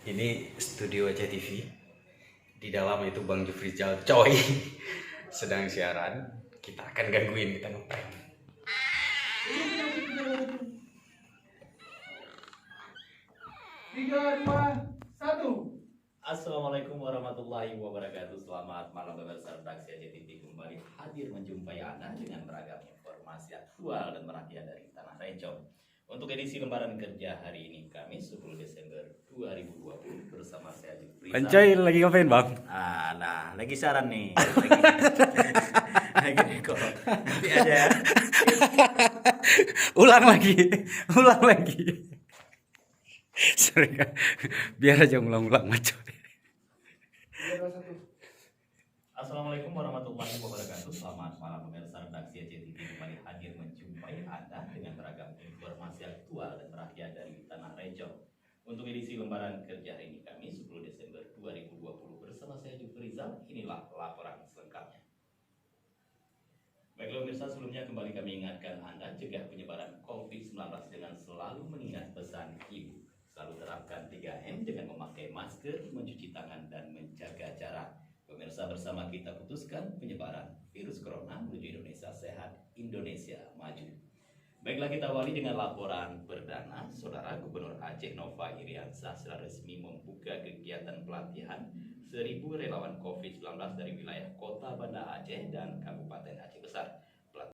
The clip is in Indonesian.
Ini studio Aceh TV. Di dalam itu Bang Jufrizal coy sedang siaran. Kita akan gangguin, kita ngeprank. Tiga, dua, satu. Assalamualaikum warahmatullahi wabarakatuh. Selamat malam pemirsa redaksi Aceh TV, kembali hadir menjumpai Anda dengan beragam informasi aktual dan merakyat dari Tanah Rencong. Untuk edisi lembaran kerja hari ini Kamis 10 Desember 2020 bersama saya Jufrizal. Ancoy lagi ngapain bang? Nah, lagi saran nih. Lagi rekod. Nanti aja ya. Ulang lagi. Sorry Kak. Biar aja ulang-ulang maco. Tiga, dua, satu. Assalamualaikum warahmatullahi wabarakatuh. Selamat malam pemirsa redaksi Aceh TV, kembali hadir menjumpai Anda dengan beragam informasi aktual dan merakyat dari Tanah Rencong. Untuk edisi lembaran kerja hari ini Kamis 10 Desember 2020 bersama saya Jufrizal, inilah laporan selengkapnya. Baiklah pemirsa, sebelumnya kembali kami ingatkan Anda cegah penyebaran COVID-19 dengan selalu mengingat pesan ibu. Selalu terapkan 3M dengan memakai masker, mencuci tangan, dan menjaga jarak. Pemirsa, bersama kita putuskan penyebaran virus corona menuju Indonesia sehat, Indonesia maju. Baiklah, kita awali dengan laporan perdana. Saudara Gubernur Aceh Nova Iriansah secara resmi membuka kegiatan pelatihan 1.000 relawan COVID-19 dari wilayah Kota Banda Aceh dan Kabupaten Aceh Besar.